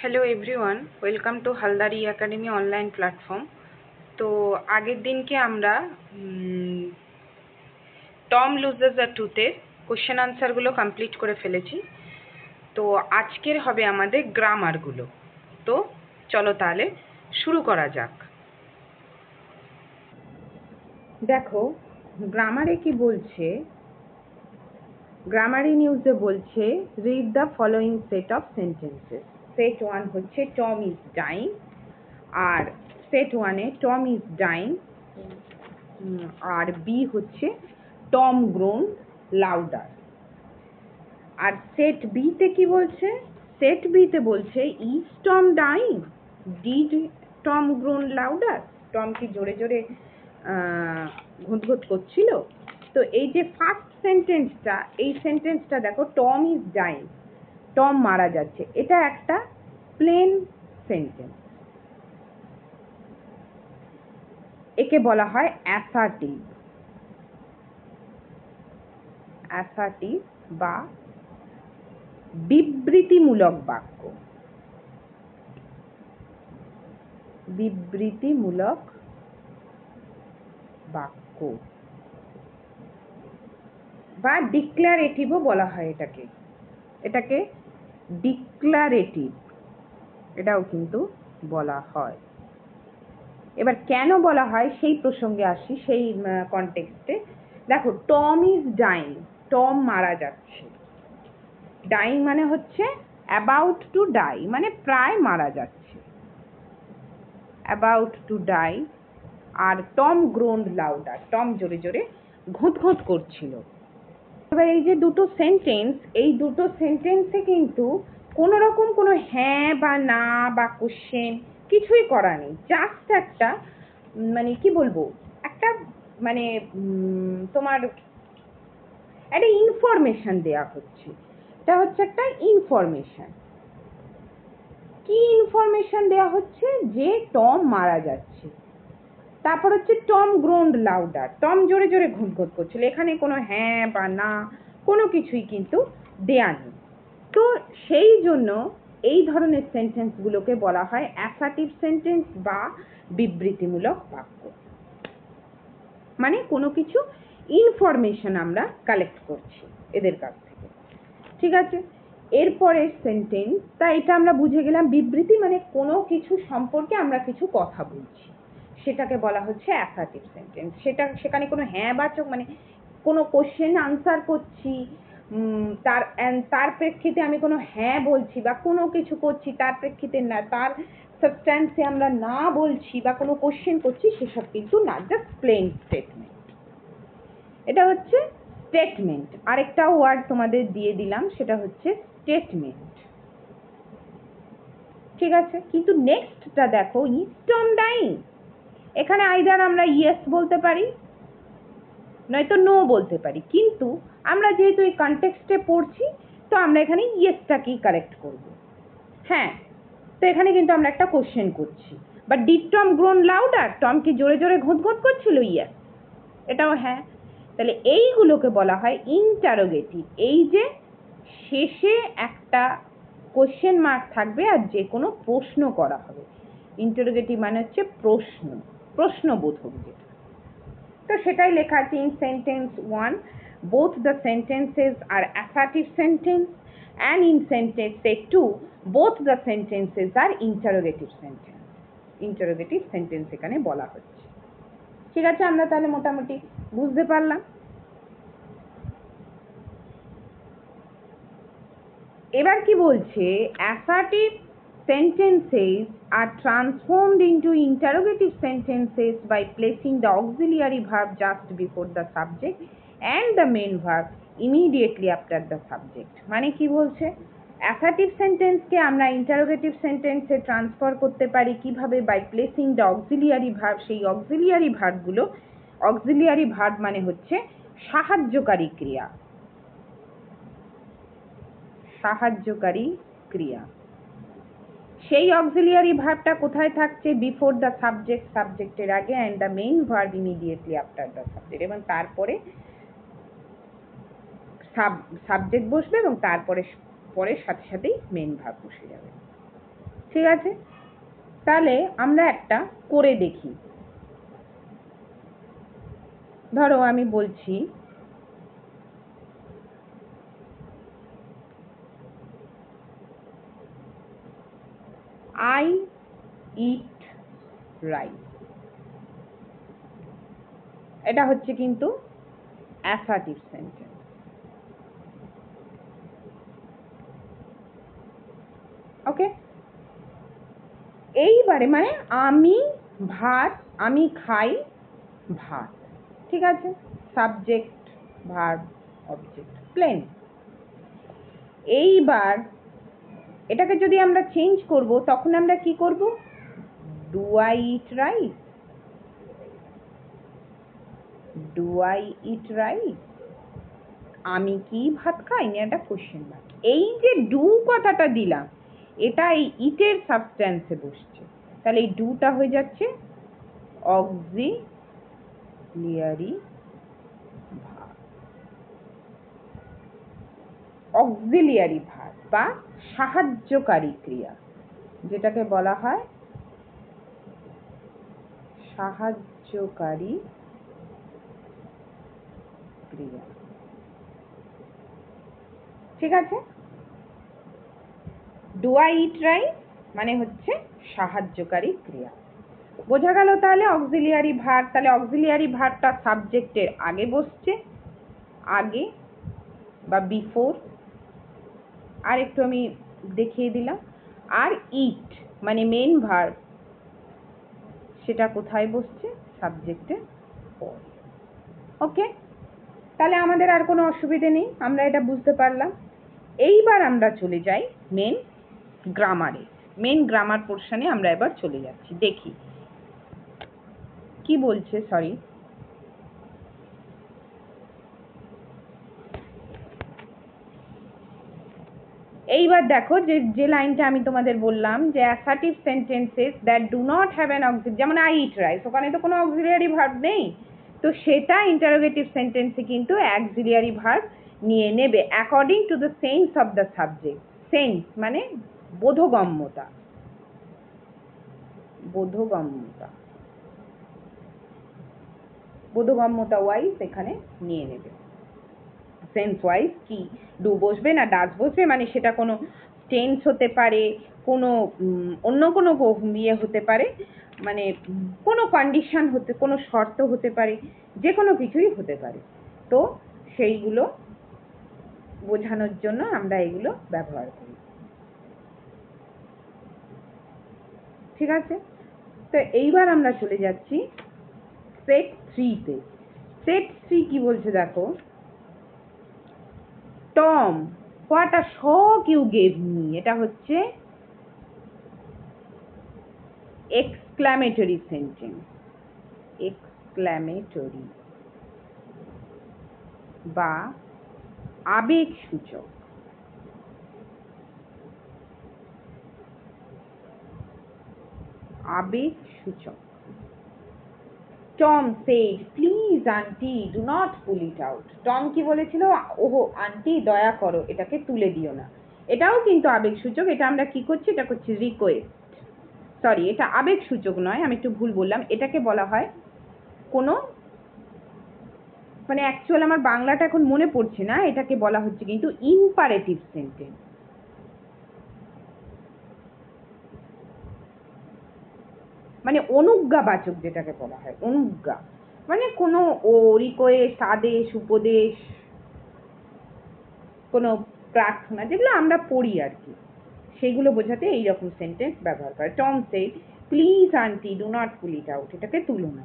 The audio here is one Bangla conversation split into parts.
Hello everyone, welcome to Haldari academy online platform. তো আগের দিনকে আমরা টম লুজেস আ টুথের কোশ্চেন আনসারগুলো কমপ্লিট করে ফেলেছি। তো আজকের হবে আমাদের গ্রামারগুলো। তো চলো তাহলে শুরু করা যাক। দেখো গ্রামারে কি বলছে, গ্রামারি নিউজে বলছে read the following set of sentences. Set 1 হচ্ছে টম ইজ ডাইং, আর সেট 1-এ টম ইজ ডাইং, আর বি হচ্ছে টম গ্রোন লাউডার। আর সেট বিতে কি বলছে? সেট বিতে বলছে is Tom dying, did Tom groan louder. Tom কি জোরে জোরে ঘুঁতঘুঁত করছিল? তো এই যে ফার্স্ট সেন্টেন্সটা, এই সেন্টেন্সটা দেখো, টম ইজ ডাইং, টম মারা যাচ্ছে, এটা একটা প্লেন সেন্টেন্স। একে বলা হয় অ্যাসার্টিভ, অ্যাসার্টিভ বা বিবৃতিমূলক বাক্য। বিবৃতিমূলক বাক্য বা ডিক্লারেটিভও বলা হয় এটাকে। এটাকে ডিক্লারেটিভ, এটাও কিন্তু বলা হয়। এবার কেন বলা হয় সেই প্রসঙ্গে আসি, সেই কনটেক্সটে। দেখো, টম ইজ ডাইং, টম মারা যাচ্ছে। ডাইং মানে হচ্ছে অ্যাবাউট টু ডাই, মানে প্রায় মারা যাচ্ছে, অ্যাবাউট টু ডাই। আর টম গ্রোন্ড লাউডার, টম জোরে জোরে ঘুঁতঘুঁত করছিল। এবার এই যে দুটো সেন্টেন্স, এই দুটো সেন্টেন্সে কিন্তু কোনো রকম কোনো হ্যাঁ বা না বা কোশ্চেন কিছুই করা নেই। জাস্ট একটা মানে কি বলবো, একটা মানে তোমার একটা ইনফরমেশন দেয়া হচ্ছে। এটা হচ্ছে একটা ইনফরমেশন। কি ইনফরমেশন দেয়া হচ্ছে? যে টম মারা যাচ্ছে। তারপর হচ্ছে টম গ্রোন্ড লাউডার, টম জোরে জোরে ঘুঁতঘুঁত করছিল। এখানে কোনো হ্যাঁ বা না কোনো কিছুই কিন্তু দেয়া নেই। তো সেই জন্য এই ধরনের সেন্টেন্সগুলোকে বলা হয় অ্যাসার্টিভ সেন্টেন্স বা বিবৃতিমূলক বাক্য। মানে কোনো কিছু ইনফরমেশন আমরা কালেক্ট করছি এদের কাছ থেকে। ঠিক আছে, এরপরের সেন্টেন্স, তা এটা আমরা বুঝে গেলাম। বিবৃতি মানে কোনো কিছু সম্পর্কে আমরা কিছু কথা বলছি, সেটাকে বলা হচ্ছে অ্যাসার্টিভ সেন্টেন্স। সেখানে কোনো হ্যাঁ বাচক মানে কোনো কোশ্চেন আনসার করছি, তার প্রেক্ষিতে আমি কোনো হ্যাঁ বলছি বা কোনো কিছু করছি, তার প্রেক্ষিতে না, তার সাবস্ট্যান্সে আমরা না বলছি বা কোনো কোশ্চেন করছি, সেসব কিন্তু না, জাস্ট প্লেন স্টেটমেন্ট। এটা হচ্ছে স্টেটমেন্ট। আরেকটা ওয়ার্ড তোমাদের দিয়ে দিলাম, সেটা হচ্ছে স্টেটমেন্ট। ঠিক আছে, কিন্তু নেক্সটটা দেখো, ইজ টম ডাইং। এখানে আইদার আমরা ইয়েস বলতে পারি, নয়তো নো বলতে পারি, কিন্তু আমরা যেহেতু এই কনটেক্সটে পড়ছি, তো আমরা এখানে ইয়েসটাকেই কারেক্ট করব। হ্যাঁ, তো এখানে কিন্তু আমরা একটা কোশ্চেন করছি। But did Tom groan louder, Tom কি জোরে জোরে ঘুঁতঘুঁত করছিল? ইয়েস, এটাও হ্যাঁ। তাহলে এইগুলোকে বলা হয় ইন্টারোগেটিভ। এই যে শেষে একটা কোশ্চেন মার্ক থাকবে আর যে কোনো প্রশ্ন করা হবে। ইন্টারোগেটিভ মানে হচ্ছে প্রশ্ন, প্রশ্নবোধক যেটা। তো সেটাই লেখা আছে in sentence 1 both the sentences are assertive sentence and in sentence 2 both the sentences are interrogative sentence. Interrogative sentence এখানে বলা হচ্ছে। ঠিক আছে, আমরা তাহলে মোটামুটি বুঝতে পারলাম। এবার কি বলছে? assertive sentences are transformed into interrogative sentences by placing the auxiliary verb just before the subject and the main verb immediately after the subject. মানে কি বলছে? assertive sentence কে আমরা interrogative sentence এ ট্রান্সফার করতে পারি কিভাবে? by placing the auxiliary verb। সেই auxiliary verb গুলো, auxiliary verb মানে হচ্ছে সাহায্যকারী ক্রিয়া, সাহায্যকারী ক্রিয়া। সেই অক্সিলিয়ারি ভার্বটা কোথায় থাকছে? বিফোর দ্য সাবজেক্ট, সাবজেক্টের আগে, and the main verb immediately after the subject. এবং তারপরে সাবজেক্ট বসবে এবং তারপরে পরের সাথে সাথেই মেইন ভার্ব বসে যাবে। ঠিক আছে, তাহলে আমরা একটা করে দেখি। ধরো আমি বলছি I eat rice, এটা হচ্ছে কিন্তু অ্যাসার্টিভ সেন্টেন্স। ওকে, এইবারে মানে আমি খাই ভাত, ঠিক আছে, সাবজেক্ট ভার্ব অবজেক্ট প্লেন। এইবার এটাকে যদি আমরা চেঞ্জ করব তখন আমরা কি করব? Do I eat rice, do I eat rice, আমি কি ভাত খাই, না এটা কোশ্চেন মার্ক। এই যে ডু কথাটা দিলাম এটা এই ইটের সাবস্ট্যান্সে বসছে, তাহলে এই ডুটা হয়ে যাচ্ছে অক্সিলিয়ারি ভার্ব, অক্সিলিয়ারি ভার্ব বা সাহায্যকারী ক্রিয়া, যেটাকে বলা হয় সাহায্যকারী ক্রিয়া। ঠিক আছে, ডু আই ইট রাইস মানে হচ্ছে সাহায্যকারী ক্রিয়া। বোঝা গেল তাহলে অক্সিলিয়ারি ভার্ব, তাহলে অক্সিলিয়ারি ভার্বটা সাবজেক্টের আগে বসছে, আগে বা বিফোর। আর একটু আমি দেখিয়ে দিলাম। আর ইট মানে মেন ভার্ব, সেটা কোথায় বসছে? সাবজেক্টের পরে। ওকে, তাহলে আমাদের আর কোনো অসুবিধে নেই, আমরা এটা বুঝতে পারলাম। এইবার আমরা চলে যাই মেন গ্রামারে। মেন গ্রামার পোর্শনে আমরা এবার চলে যাচ্ছি, দেখি কি বলছে। সরি, এইবার দেখো যে লাইনটা আমি তোমাদের বললাম যে assertive sentences that do not have an auxiliary, যেমন আই ইট রাইস, ওখানে তো কোনো অক্সিলিয়ারি ভার্ব নেই, তো সেটা ইন্টারোগেটিভ সেন্টেন্সে কিন্তু অক্সিলিয়ারি ভার্ব নিয়ে নেবে according to the sense of the subject. Sense মানে বোধগম্যতা, বোধগম্যতা, বোধগম্যতা ওয়াইজ এখানে নিয়ে নেবে। সেন্স ওয়াইজ কি ডু বসবে না ডাজ বসবে, মানে সেটা কোনো টেন্স হতে পারে, কোনো অন্য কোনো ইয়ে হতে পারে, মানে কোনো কন্ডিশন হতে, কোনো শর্ত হতে পারে, যে কোনো কিছুই হতে পারে। তো সেইগুলো বোঝানোর জন্য আমরা এগুলো ব্যবহার করি। ঠিক আছে, তো এইবার আমরা চলে যাচ্ছি সেট 3-তে। সেট 3 কি বলছে দেখো, Tom what a shock you gave me, এটা হচ্ছে এক্সক্লামেটরি সেন্টেন্স, এক্সক্লামেটরি বা আবেগ সূচক। আবেগ সূচক। Tom said please aunty do not pull it out, Tom কি বলেছিল? ওহো আন্টি দয়া করো এটাকে তুলে দিও না। এটাও কিন্তু আবেগ সূচক, এটা আমরা কি করছি, এটা করছি রিকোয়েস্ট। সরি, এটা আবেগ সূচক নয়, আমি একটু ভুল বললাম। এটাকে বলা হয় কোনো, মানে অ্যাকচুয়াল আমার বাংলাটা এখন মনে পড়ছে না, এটাকে বলা হচ্ছে কিন্তু ইম্পারেটিভ সেন্টেন্স। মানে অনুজ্ঞাবাচক যেটাকে বলা হয়, অনুজ্ঞা মানে কোনো রিকোয়েস্ট, আদেশ, উপদেশ, কোনো প্রার্থনা, যেগুলো আমরা পড়ি আর কি, সেগুলো বোঝাতে এইরকম সেন্টেন্স ব্যবহার করে। Tom said please aunty do not pull it out, এটাকে তুলো না।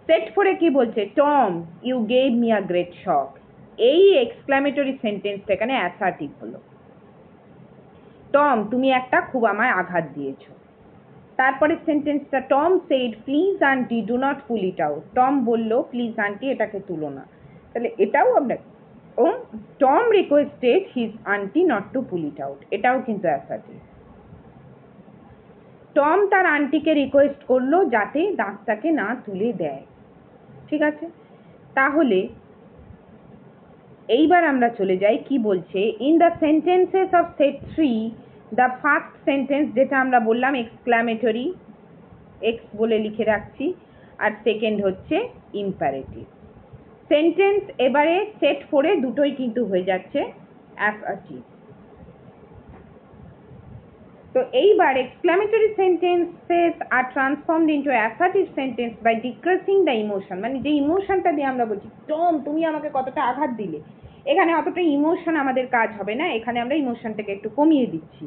সেট 4-এ কি বলছে? Tom you gave me a great shock, এই এক্সক্লামেটরি সেন্টেন্সটা এখানে অ্যাসার্টিভ হলো। টম তুমি একটা খুব আমায় আঘাত দিয়েছো। তারপরে সেন্টেন্সটা Tom said please aunty do not pull it out, Tom বলল প্লিজ আন্টি এটাকে তুলো না, তাহলে এটাও আমরা Tom requested his aunty not to pull it out, এটাও কিন্তু অ্যাসার্টিভ। টম তার আন্টিকে রিকোয়েস্ট করলো যাতে দাঁতটাকে না তুলে দেয়। ঠিক আছে, তাহলে এইবার আমরা চলে যাই কি বলছে, in the sentences of set 3 the first sentence যেটা আমরা বললাম এক্সক্লামেটরি, এক্স বলে লিখে রাখছি, আর সেকেন্ড হচ্ছে ইম্পারেটিভ। সেন্টেন্স এবারে সেট 4 দুটোই কিন্তু হয়ে যাচ্ছে অ্যাসার্টিভ। তো এইবার exclamatory sentences are transformed into assertive sentence by decreasing the emotion, মানে যে ইমোশনটা দিয়ে আমরা বলছি টম তুমি আমাকে কতটা আঘাত দিলে, এখানে অতটা ইমোশন আমাদের কাজ হবে না, এখানে আমরা ইমোশনটাকে একটু কমিয়ে দিচ্ছি।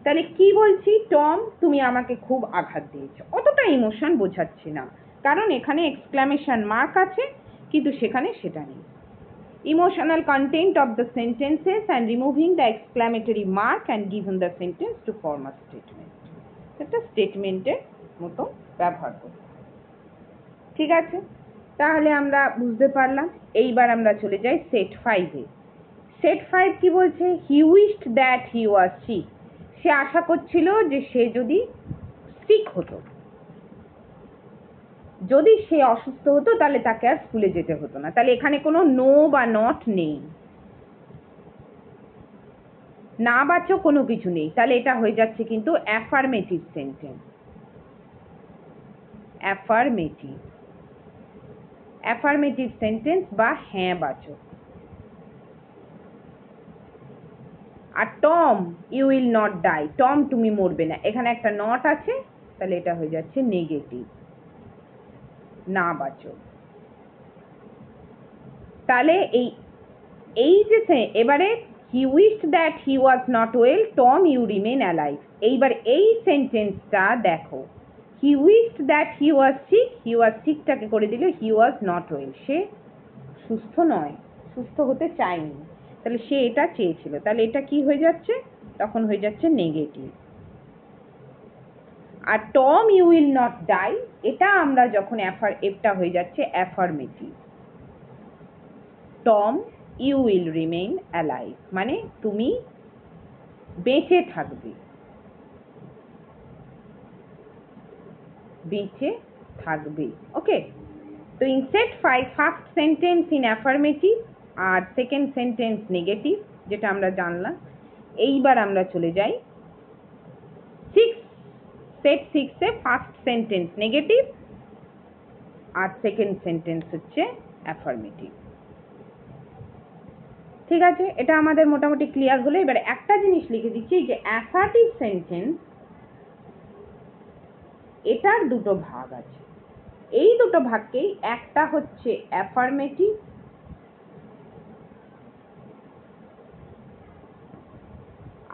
তাহলে কি বলছি, টম তুমি আমাকে খুব আঘাত দিয়েছো, অতটা ইমোশন বোঝাচ্ছি না, কারণ এখানে এক্সক্লামেশন মার্ক আছে কিন্তু সেখানে সেটা নেই। Emotional content of the sentences and removing the exclamatory mark and given the sentence to form a statement. এটা স্টেটমেন্টের মতো ব্যবহার করব। ঠিক আছে, তাহলে আমরা বুঝতে পারলাম। এইবার আমরা চলে যাই সেট 5-এ। সেট 5 কি বলছে, he wished that he was sick. সে আশা করছিল যে সে যদি সিক হতো, যদি সে অসুস্থ হতো তাহলে তাকে আর স্কুলে যেতে হতো না। তাহলে এখানে কোনো নো বা নট নেই, না বাচক কোনো কিছু নেই, তাহলে এটা হয়ে যাচ্ছে কিন্তু affirmative sentence. Affirmative, affirmative sentence বা হ্যাঁ বাচক। আর Tom you will not die, Tom তুমি মরবে না, এখানে একটা নট আছে, তাহলে এটা হয়ে যাচ্ছে নেগেটিভ, না বাচক। তাহলে এই যে এবারে he wished that he was not well, Tom you remain alive. এইবার এই সেন্টেন্সটা দেখো, he wished that he was sick, he was সিকটাকে করে দিল হি ওয়াজ নট ওয়েল, সে সুস্থ নয়, সুস্থ হতে চায়নি, তাহলে সে এটা চেয়েছিল, তাহলে এটা কি হয়ে যাচ্ছে, তখন হয়ে যাচ্ছে নেগেটিভ। আর Tom you will not die, এটা আমরা যখন এটা হয়ে যাচ্ছে affirmative. Tom you will remain alive, মানে তুমি বেঁচে থাকবে, বেঁচে থাকবে। ওকে, তো in set 5 first sentence in affirmative আর সেকেন্ড সেন্টেন্স নেগেটিভ, যেটা আমরা জানলাম। এইবার আমরা চলে যাই সেট 6-এ ফার্স্ট সেন্টেন্স নেগেটিভ আর সেকেন্ড সেন্টেন্স হচ্ছে অ্যাফার্মেটিভ। ঠিক আছে, এটা আমাদের মোটামুটি ক্লিয়ার হলো। এবার একটা জিনিস লিখে দিচ্ছি যে অ্যাসার্টিভ সেন্টেন্স, এটার দুটো ভাগ আছে। এই দুটো ভাগকেই একটা হচ্ছে অ্যাফার্মেটিভ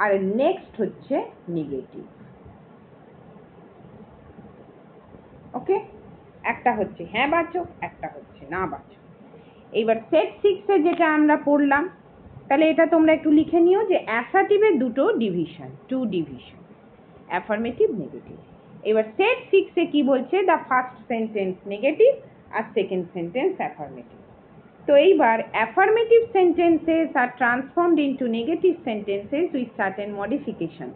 আর নেক্সট হচ্ছে নেগেটিভ। ওকে, একটা হচ্ছে হ্যাঁ বাচক, একটা হচ্ছে না বাচক। এইবার সেট 6-এ যেটা আমরা পড়লাম, তাহলে এটা তোমরা একটু লিখে নিও যে অ্যাসার্টিভের দুটো ডিভিশন, 2 ডিভিশন, অ্যাফার্মেটিভ নেগেটিভ। এবার সেট 6-এ কি বলছে, দ্য ফার্স্ট সেন্টেন্স নেগেটিভ আর সেকেন্ড সেন্টেন্স অ্যাফার্মেটিভ। তো এইবার affirmative sentences are transformed into negative sentences with certain modification,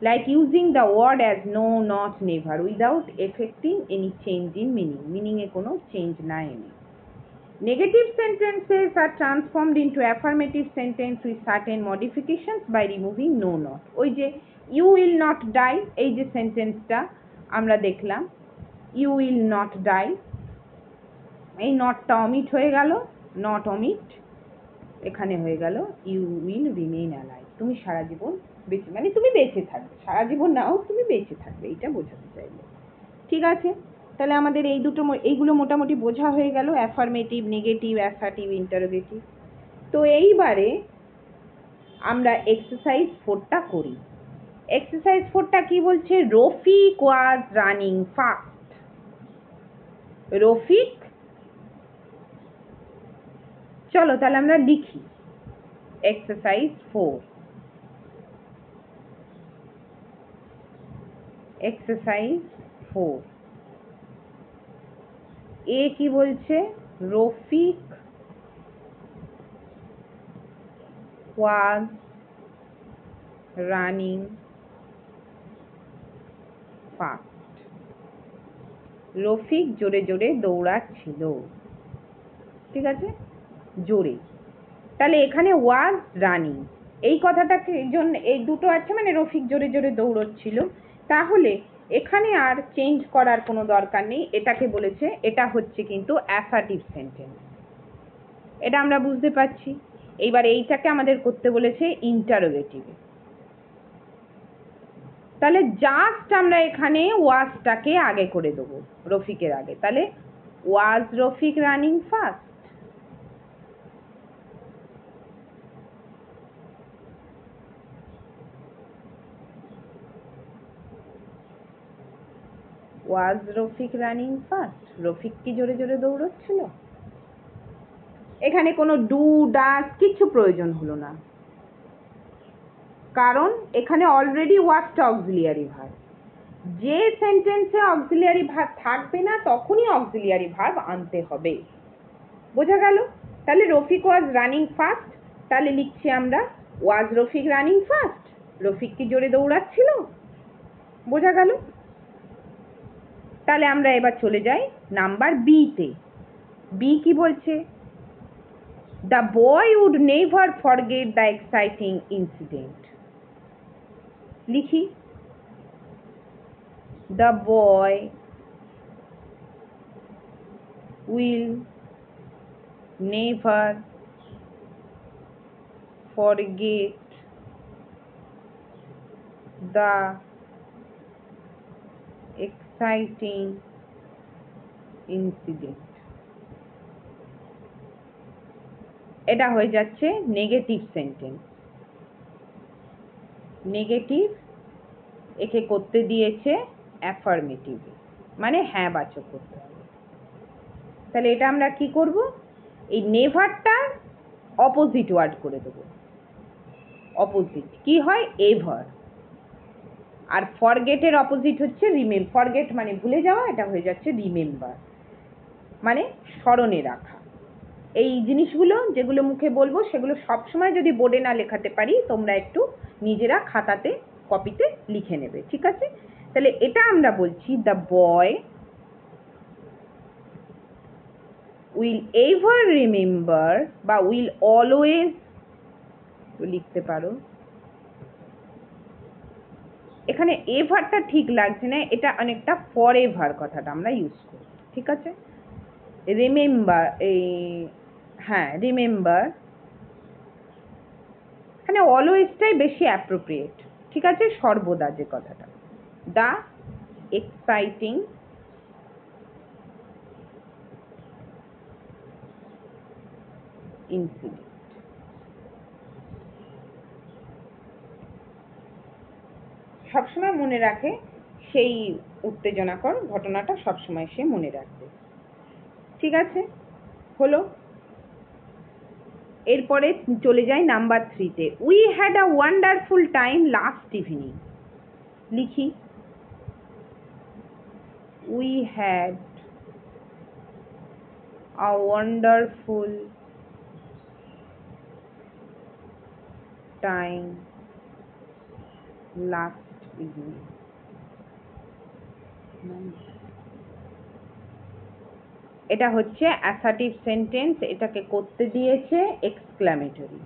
like using the word as no, not, never without affecting any change in meaning, meaning এ কোনো চেঞ্জ না এনে। Negative sentences are transformed into affirmative sentence with certain modifications by removing no, not. ওই যে you will not die, এই যে সেন্টেন্সটা আমরা দেখলাম, you will not die, এই নটটা অমিট হয়ে গেল, নট অমিট, এখানে হয়ে গেল you will remain alive, তুমি সারা জীবন বেঁচে, মানে তুমি বেঁচে থাকবে, সারা জীবন নাও তুমি বেঁচে থাকবে, এটা বোঝাতে চাইলে। ঠিক আছে, তাহলে আমাদের এইগুলো মোটামুটি বোঝা হয়ে গেল, অ্যাফার্মেটিভ, নেগেটিভ, অ্যাসার্টিভ, ইন্টারোগেটিভ। তো এইবারে আমরা এক্সারসাইজ 4টা করি। এক্সারসাইজ 4টা কি বলছে, Rafiq was running fast. Rafiq, চলো তাহলে আমরা লিখি এক্সারসাইজ 4। এক্সারসাইজ 4 এ কি বলছে, Rafiq was running fast. Rafiq জোরে জোরে দৌড়াচ্ছিল। ঠিক আছে, জোরে, তাহলে এখানে was running, এই কথাটাকে জন্য এই দুটো আছে মানে রফিক জোরে জোরে দৌড়চ্ছিল, তাহলে এখানে আর চেঞ্জ করার কোনো দরকার নেই, এটাকে বলেছে, এটা হচ্ছে কিন্তু অ্যাসার্টিভ সেন্টেন্স। এটা আমরা বুঝতে পারছি। এইবার এইটাকে আমাদের করতে বলেছে ইন্টারোগেটিভে। তাহলে জাস্ট আমরা এখানে ওয়াজটাকে আগে করে দেবো রফিকের আগে। তাহলে ওয়াজ রফিক রানিং ফাস্ট? ওয়াজ রফিক রানিং ফাস্ট? রফিক কি জোরে জোরে দৌড়চ্ছিল? এখানে কোনো ডু ডাস কিছু প্রয়োজন হলো না, কারণ এখানে অলরেডি ওয়াজটা অক্সিলিয়ারি ভার্ব। যে সেন্টেন্সে অক্সিলিয়ারি ভার্ব থাকবে না তখনই অক্সিলিয়ারি ভার্ব আনতে হবে। বোঝা গেল? তাহলে রফিক ওয়াজ রানিং ফাস্ট, তাহলে লিখছি আমরা ওয়াজ রফিক রানিং ফাস্ট? রফিক কি জোরে দৌড়াচ্ছিল? বোঝা গেল? তাহলে আমরা এবার চলে যাই নাম্বার বি তে। বি কি বলছে? The boy would never forget the exciting incident. লিখি, the boy will never forget the exciting incident. এটা হয়ে যাচ্ছে নেগেটিভ সেন্টেন্স। নেগেটিভ, একে করতে দিয়েছে অ্যাফার্মেটিভ, মানে হ্যাঁ বাচক করতে হবে। তাহলে এটা আমরা কি করব? এই নেভারটা অপোজিট ওয়ার্ড করে দেবো। অপোজিট কি হয়? এভার। আর ফরগেটের অপোজিট হচ্ছে রিমেম। ফরগেট মানে ভুলে যাওয়া, এটা হয়ে যাচ্ছে রিমেম্বার, মানে স্মরণে রাখা। এই জিনিসগুলো যেগুলো মুখে বলবো সেগুলো সবসময় যদি বোর্ডে না লেখাতে পারি, তোমরা একটু নিজেরা খাতাতে কপিতে লিখে নেবে, ঠিক আছে? তাহলে এটা আমরা বলছি the boy will ever remember, বা উইল অলওয়েজ লিখতে পারো। এখানে এভারটা ঠিক লাগছে না, এটা অনেকটা ফর এভার কথাটা আমরা ইউজ করি, ঠিক আছে? রিমেম্বার, এই হ্যাঁ রিমেম্বার, এখানে অলওয়েজটাই বেশি অ্যাপ্রোপ্রিয়েট, ঠিক আছে? সর্বদা যে কথাটা, দ্য এক্সাইটিং ইনসিডেন্ট। সবসময় মনে রাখে সেই উত্তেজনাকর ঘটনাটা, সবসময় সে মনে রাখবে, ঠিক আছে? হলো। এরপরে চলে যাই নাম্বার 3 তে। We had a wonderful time last evening. লিখি, we had a wonderful time last evening. এটা হচ্ছে অ্যাসার্টিভ সেন্টেন্স, এটাকে করতে দিয়েছে এক্সক্লামেটরি।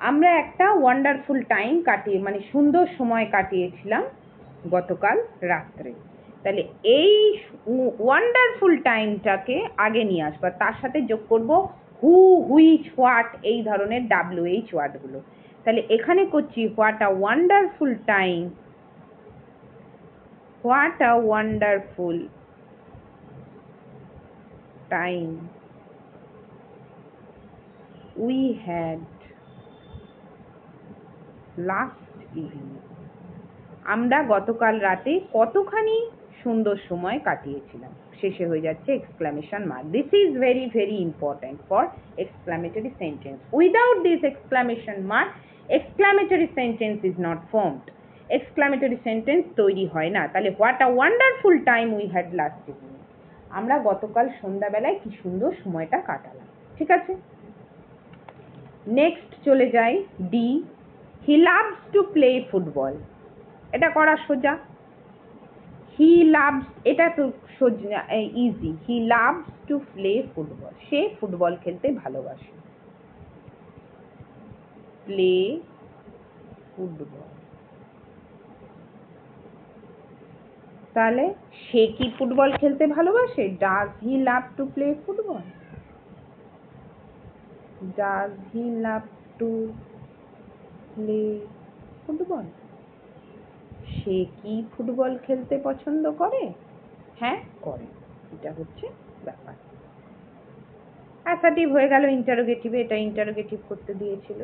আমরা একটা ওয়ান্ডারফুল টাইম কাটিয়ে, মানে সুন্দর সময় কাটিয়েছিলাম গতকাল রাত্রে। তাহলে এই ওয়ান্ডারফুল টাইমটাকে আগে নিয়ে আসবা, তার সাথে যোগ করব হু, হুইচ, হোয়াট, এই ধরনের WH ওয়ার্ডগুলো। তাহলে এখানে করছি what a wonderful time, what a wonderful time we had last evening. আমরা গতকাল রাতে কতখানি সুন্দর সময় কাটিয়েছিলাম। শেষে হয়ে যাচ্ছে exclamation mark. This is very very important for exclamatory sentence. Without this exclamation mark, exclamatory sentence is not formed. Exclamatory sentence তৈরি হয় না। তাহলে what a wonderful time we had last evening, আমরা গতকাল সন্ধ্যাবেলায় কি সুন্দর সময়টা কাটালাম, ঠিক আছে? নেক্সট চলে যাই D. He loves to play football. এটা করা সোজা। হি লাভস, এটা তো সোজা, easy. He loves to play football, সে ফুটবল খেলতে ভালোবাসে। Play football. তাহলে সে কি ফুটবল খেলতে ভালোবাসে? Does he love to play football? Does he love to play football? সে কি ফুটবল খেলতে পছন্দ করে? হ্যাঁ, করে। এটা হচ্ছে ব্যাপার। অ্যাসার্টিভ হয়ে গেল ইন্টারোগেটিভে, এটা ইন্টারোগেটিভ করতে দিয়েছিল।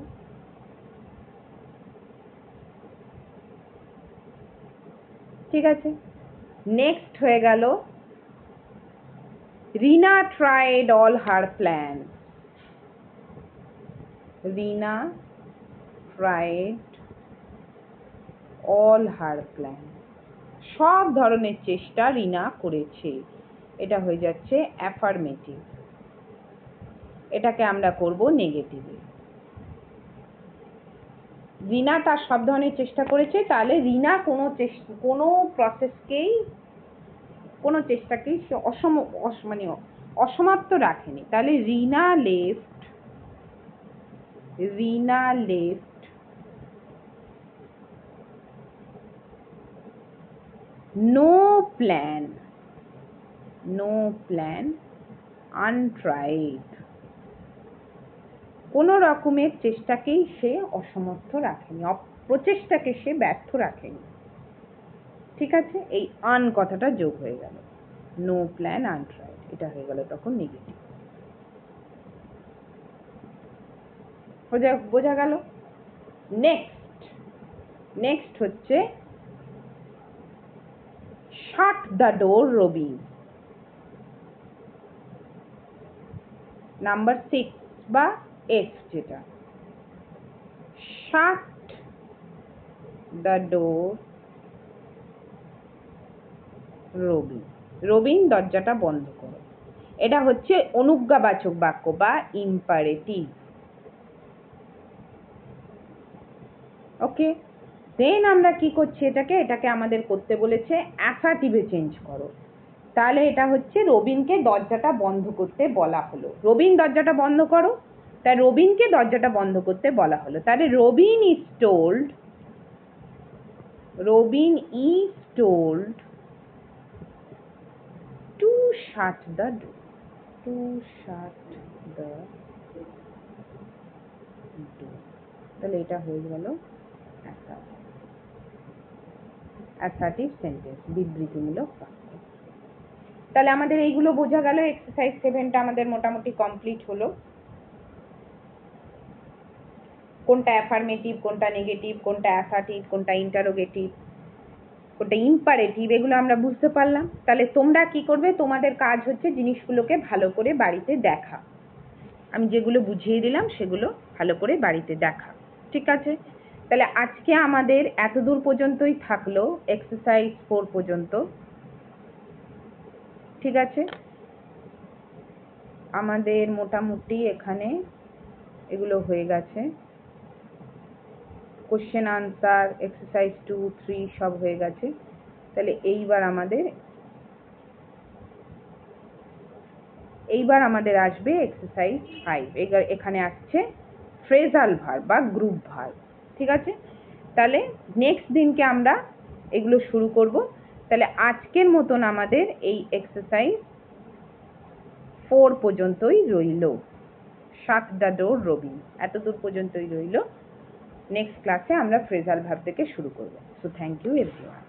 ঠিক আছে, নেক্সট হয়ে গেল রিনা ট্রাইড অল হার প্ল্যান। রিনা ট্রাইড অল হার প্ল্যান। সব ধরনের চেষ্টা রিনা করেছে। এটা হয়ে যাচ্ছে অ্যাফার্মেটিভ। এটাকে আমরা করব নেগেটিভে। রিনা তার সব ধরনের চেষ্টা করেছে, তাহলে রিনা কোনো চেষ্টাকেই সে অসমাপ্ত রাখেনি। তাহলে রিনা লেফট no plan untried। কোনো রকমের চেষ্টাকেই সে অসমর্থ রাখেনি, প্রচেষ্টাকে সে ব্যর্থ রাখেনি। ঠিক আছে, এই আন কথাটা যোগ হয়ে গেল, নো প্ল্যান আনট্রাইড, এটা হয়ে গেল তখন নেগেটিভ। বোঝা গেল? নেক্সট হচ্ছে শাট দ্য ডোর রবিন। নাম্বার 6 বা F যেটা, শাট দ্য ডোর রবিন। রবিন দরজাটা বন্ধ করো। এটা হচ্ছে অনুজ্ঞাবাচক বাক্য বা ইম্পারেটিভ। ওকে, দেন আমরা কি করছি, এটাকে আমাদের করতে বলেছে অ্যাসার্টিভে চেঞ্জ করো। তাহলে এটা হচ্ছে রবিনকে দরজাটা বন্ধ করতে বলা হলো। রবিন দরজাটা বন্ধ করো, তাই রবিনকে দরজাটা বন্ধ করতে বলা হলো। তাহলে Robin is told to shut the door. তাহলে এটা হয়ে গেল অ্যাসার্টিভ সেন্টেন্স, বিবৃতিমূলক বাক্য। তাহলে আমাদের এইগুলো বোঝা গেল। এক্সারসাইজ 7টা আমাদের মোটামুটি কমপ্লিট হলো। কোনটা অ্যাফার্মেটিভ, কোনটা নেগেটিভ, কোনটা অ্যাসার্টিভ, কোনটা ইন্টারোগেটিভ, কোনটা ইম্পারেটিভ, এগুলো আমরা বুঝতে পারলাম। তাহলে তোমরা কি করবে, তোমাদের কাজ হচ্ছে জিনিসগুলোকে ভালো করে বাড়িতে দেখা। আমি যেগুলো বুঝিয়ে দিলাম সেগুলো ভালো করে বাড়িতে দেখা। ঠিক আছে, তাহলে আজকে আমাদের এতদূর পর্যন্তই থাকলো, এক্সারসাইজ 4 পর্যন্ত। ঠিক আছে, আমাদের মোটামুটি এখানে এগুলো হয়ে গেছে। কোশ্চেন আনসার, এক্সারসাইজ 2, 3 সব হয়ে গেছে। তাহলে এইবার আমাদের আসবে এক্সারসাইজ 5। এখানে আসছে ফ্রেজাল ভার্ব বা গ্রুপ ভার্ব। ঠিক আছে, তাহলে নেক্সট দিনকে আমরা এগুলো শুরু করব। তাহলে আজকের মতন আমাদের এই এক্সারসাইজ 4 পর্যন্তই রইল। শাট দ্য ডোর রবিন এতদূর পর্যন্তই রইল। নেক্সট ক্লাসে আমরা ফ্রেজাল ভার্ব থেকে শুরু করব। So thank you everyone.